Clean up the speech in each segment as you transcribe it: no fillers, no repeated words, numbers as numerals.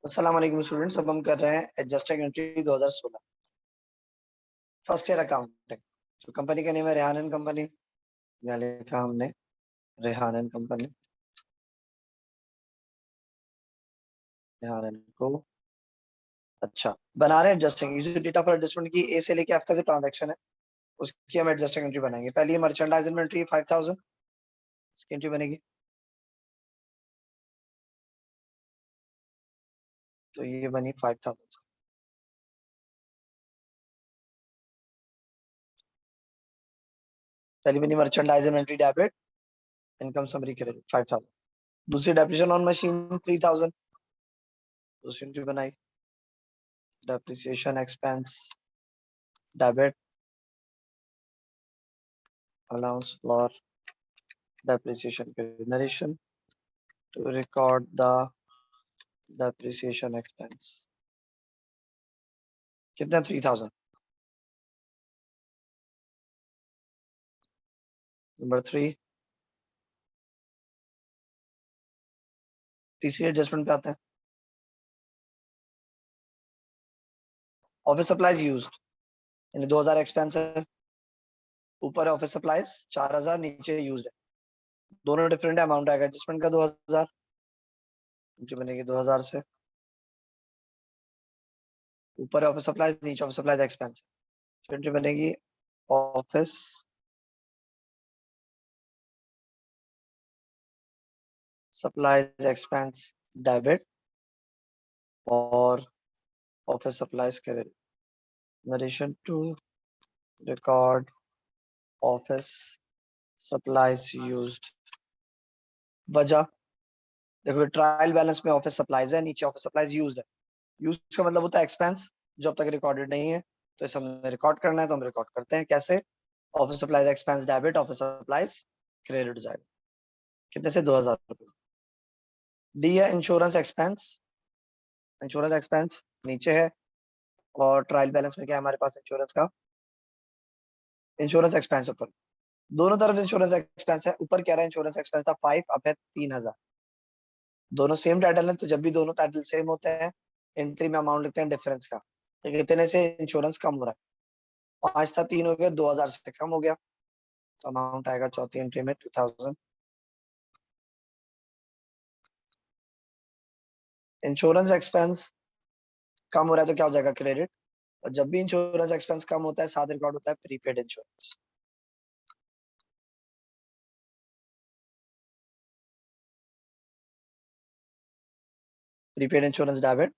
अस्सलाम वालेकुम स्टूडेंट्स। अब हम कर रहे हैं adjusting entry 2016 first year accounting. तो कंपनी का नेम है रेहान एंड कंपनी। यहाँ लिखा हमने Rehan and company, Rehan and को। अच्छा, बना रहे हैं adjusting use data for adjustment की ए से लेके एफ तक जो ट्रांजैक्शन है उसकी हम एडजस्टिंग एंट्री बनाएंगे। पहली मर्चेंडाइज इन्वेंट्री 5000, इसकी एंट्री बनेगी। तो ये बनी 5000। पहली बनी merchandise inventory debit, income summary credit 5000। दूसरी डेप्रिसिएशन ऑन मशीन 3000, दूसरी एंट्री बनाई। Depreciation expense debit, allowance for depreciation narration to record the depreciation expense। कितना 3000। नंबर 3, तीसरी एडजस्टमेंट पे आते हैं। ऑफिस सप्लाईज यूज्ड यानी 2000 एक्सपेंस है, ऊपर ऑफिस सप्लाईज 4000, नीचे यूज्ड है। दोनों डिफरेंट अमाउंट आएगा। एडजस्टमेंट का 2000, नीचे बनेगी 2000 से। ऊपर ऑफिस सप्लाईज, नीचे ऑफिस सप्लाईज एक्सपेंस, नीचे बनेगी ऑफिस सप्लाईज एक्सपेंस डेबिट और office supplies credit. Narration to record office supplies used. वजह देखो, ट्रायल बैलेंस में ऑफिस सप्लाईज है, नीचे ऑफिस सप्लाईज यूज्ड है। यूज का मतलब होता है एक्सपेंस जो अब तक रिकॉर्डेड नहीं है, तो इसे हमने रिकॉर्ड करना है तो हम रिकॉर्ड करते हैं। कैसे? Office supplies expense debit, office supplies credit जाएगा। कितने से? 2000 रुपये। डी है इंश्योरेंस एक्सपेंस। इंश्योरेंस एक्सपेंस नीचे है और ट्रायल बैलेंस में क्या है हमारे पास? इंश्योरेंस का इंश्योरेंस एक्सपेंस ऊपर, दोनों तरफ इंश्योरेंस एक्सपेंस है। ऊपर कह रहा है इंश्योरेंस एक्सपेंस था 5, अब है 3000। दोनों सेम टाइटल है, तो जब भी दोनों टाइटल सेम होते हैं एंट्री में अमाउंट लिखते हैं डिफरेंस का। तो कितने से इंश्योरेंस कम हो रहा है? 5 था, 3 हो गया, 2000 से कम हो गया, तो अमाउंट आएगा चौथी एंट्री में 2000। इंश्योरेंस एक्सपेंस कम हो रहा है तो क्या हो जाएगा? क्रेडिट। और जब भी इंश्योरेंस एक्सपेंस कम होता है साथ रिकॉर्ड होता है prepaid insurance. Prepaid insurance debit,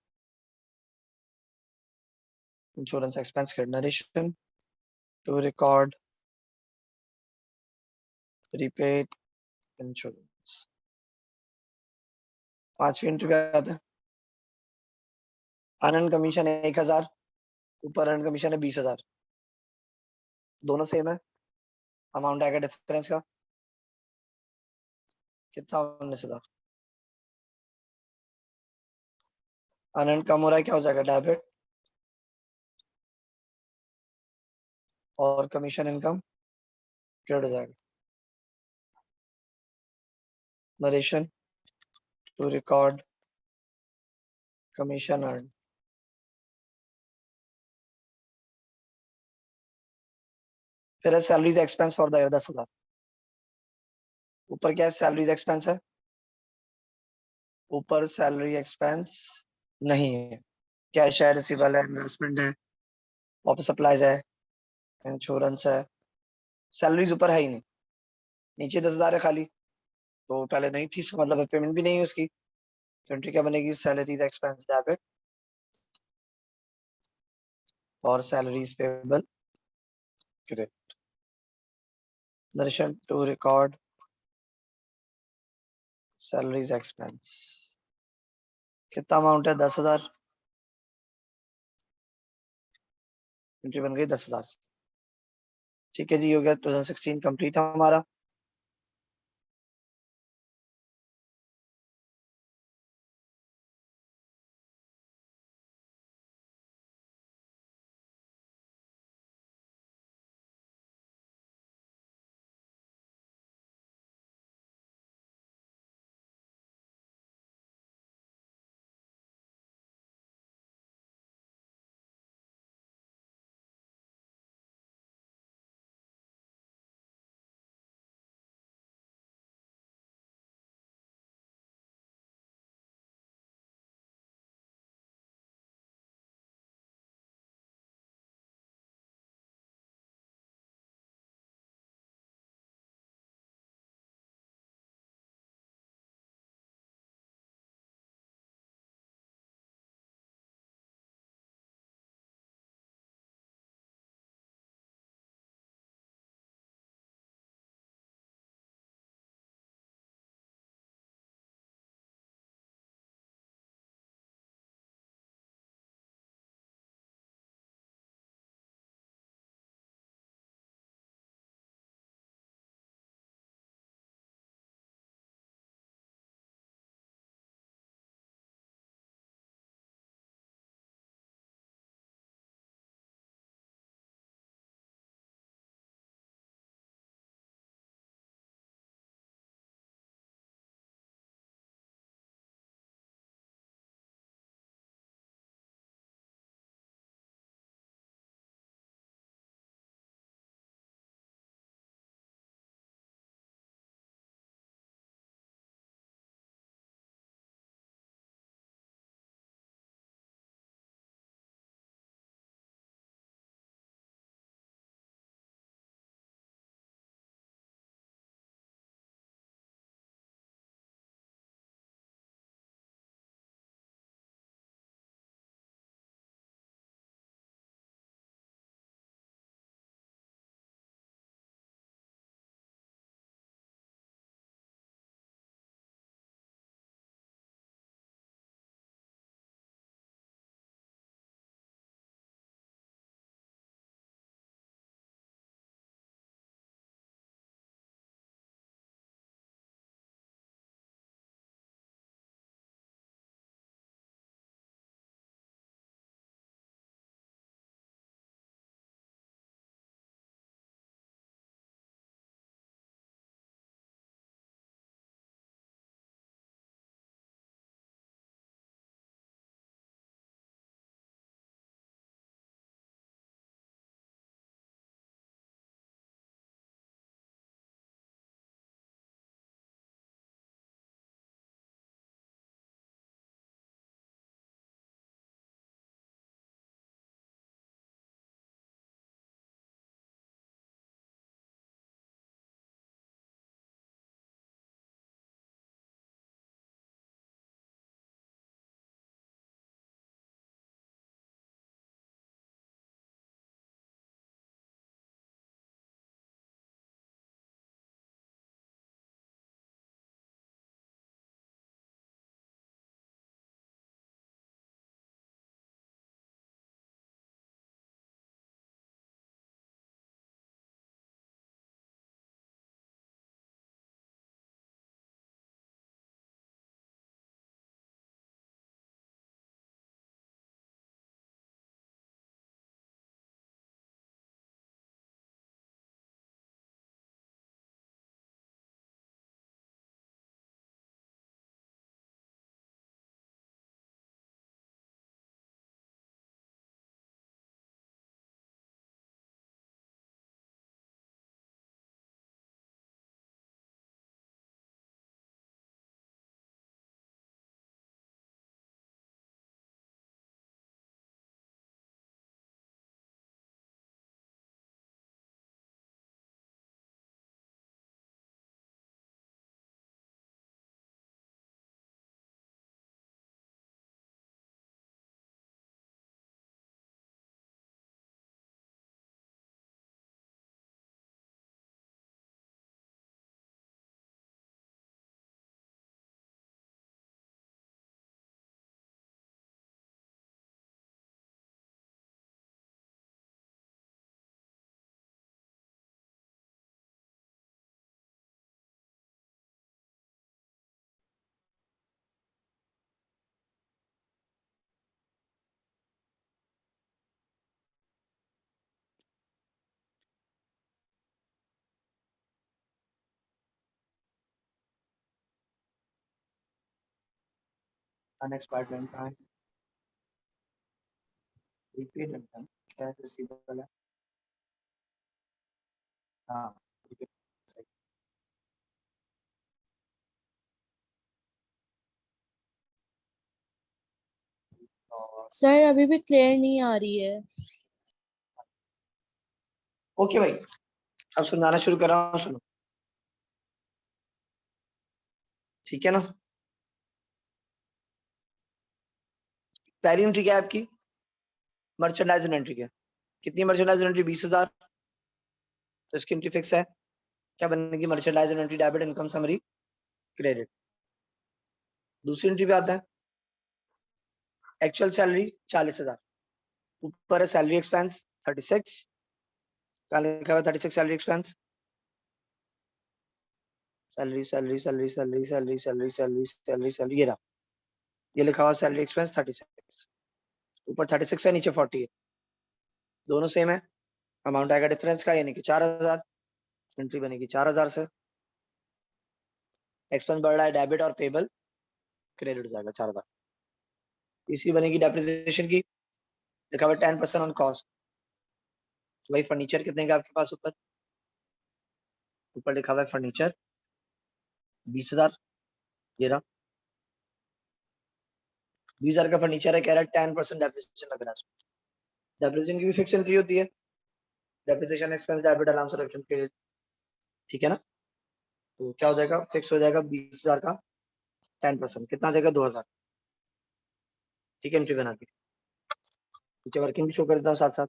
insurance expense credit. Narration to record prepaid insurance. पांचवी एंट्री पे आते हैं। अनअर्न्ड कमीशन 1000, ऊपर अर्न कमीशन है 20000, दोनों सेम है। अमाउंट आएगा डिफरेंस का कितना? 19,000। अनअर्न्ड कम हो रहा है, क्या हो जाएगा? डेबिट, और कमीशन इनकम क्रेडिट हो जाएगा। Narration to record commission earn. फिर है salaries expense for the year 10,000। ऊपर क्या है? सैलरीज एक्सपेंस है, ऊपर सैलरी एक्सपेंस नहीं है। कैश है, रिसीवेबल है, इन्वेस्टमेंट है, ऑफिस सप्लाईज है, इंश्योरेंस है। सैलरीज ऊपर है ही नहीं, नीचे 10,000 है खाली, तो पहले नहीं थी, इसका मतलब पेमेंट भी नहीं है उसकी। तो एंट्री क्या बनेगी? सैलरीज एक्सपेंस डेबिट और salaries payable credit. Narration to record salaries expense. कितना अमाउंट है? 10,000। एंट्री बन गई 10,000 से। ठीक है जी, हो गया 2016 कंप्लीट हमारा। अनएक्सपायर्ड रेंट कहाँ है? प्रीपेड रेंट क्या है? रिसीवेबल है। हाँ prepaid, सही। और सर अभी भी क्लियर नहीं आ रही है। ओके भाई, अब सुनाना शुरू कर रहा हूँ, सुनो। ठीक है ना? पहली एंट्री क्या है आपकी? मर्चेंडाइज एंट्री क्या? कितनी मर्चेंडाइज एंट्री? 20,000। तो इसकी एंट्री फिक्स है। क्या बनेगी? Merchandise entry debit, income summary credit. दूसरी एंट्री पे आता है, एक्चुअल सैलरी 40,000, ऊपर है सैलरी एक्सपेंस 36, क्या लिखा हुआ? 36 salary expense. Salary salary salary salary salary salary salary salary salary, ये रहा, ये लिखा हुआ सैलरी एक्सपेंस 36, ऊपर 36 है, नीचे 40 है, दोनों सेम है। अमाउंट आएगा डिफरेंस का, यानी कि 4,000। एंट्री बनेगी 4,000 से। एक्सपेंस बढ़ रहा है, डेबिट और पेबल क्रेडिट हो जाएगा 4,000। तीसरी बनेगी डेप्रिसिएशन की, लिखा हुआ 10% ऑन कॉस्ट। तो भाई फर्नीचर कितने का आपके पास? ऊपर ऊपर लिखा हुआ है फर्नीचर 20,000, ये रहा 20,000 का फर्नीचर है, कह रहा है 10% डेप्रिसिएशन लग रहा है। डेप्रिसिएशन की भी फिक्स एंट्री होती है, depreciation expense debit allowance reduction credit, ठीक है ना? तो क्या हो जाएगा? फिक्स हो जाएगा 20,000 का 10%, कितना आ जाएगा? 2,000। ठीक है, एंट्री बना दी। नीचे वर्किंग भी शो कर देता हूँ साथ साथ।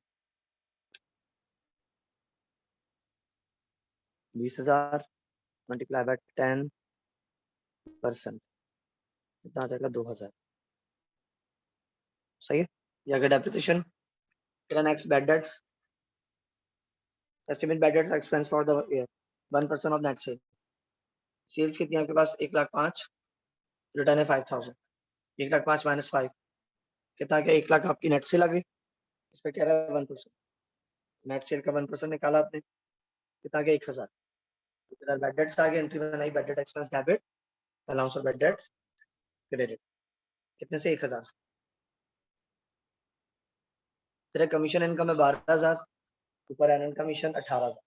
20,000 मल्टीप्लाई बाय 10%, कितना आ जाएगा? 2,000। सही है। ये अगर डेप्रिसिएशन। फिर next bad debts, estimate bad debts expense for the year 1% of net sale. Sales कितनी है आपके पास? 1,05,000, रिटर्न है 5,000, 1,05,000 माइनस 5, कितना क्या? 1,00,000 आपकी नेट सेल आ गई। इस पे कह रहा है 1%, नेट सेल का 1% निकाला आपने, कितना गया? 1,000। इधर बैड डेट्स आ गए, एंट्री बनाई, bad debt expense debit allowance of bad debts credit, कितने से? 1,000 से। फिर कमीशन इनकम है 12,000, ऊपर अर्न कमीशन 18,000,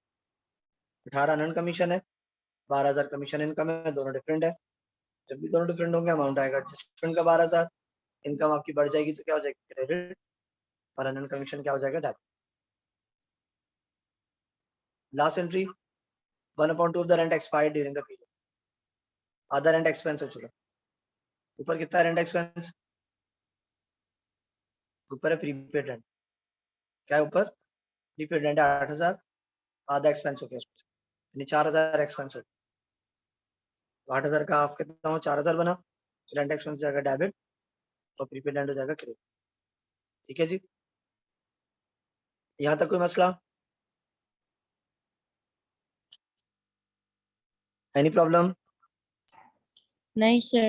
18 अर्न कमीशन है, 12,000 कमीशन इनकम है, दोनों डिफरेंट है। जब भी दोनों डिफरेंट होंगे अमाउंट आएगा डिफरेंट का 12,000। इनकम आपकी बढ़ जाएगी तो क्या हो जाएगी? क्रेडिट, और अर्न कमीशन क्या हो जाएगा? Debit. Last entry 1/2 of the rent expired during the period, आधा रेंट एक्सपेंस हो चुका। ऊपर कितना रेंट एक्सपेंस? ऊपर है प्रीपेड रेंट, क्या है ऊपर? प्रीपेड रेंट 8,000, आधा एक्सपेंस हो गया उसमें से, यानी 4,000 एक्सपेंस हो गया। तो 8,000 का हाफ कितना हो? 4,000 बना, रेंट एक्सपेंस हो जाएगा डेबिट और प्रीपेड रेंट हो जाएगा क्रेडिट। ठीक है जी, यहाँ तक कोई मसला? Any problem? नहीं सर।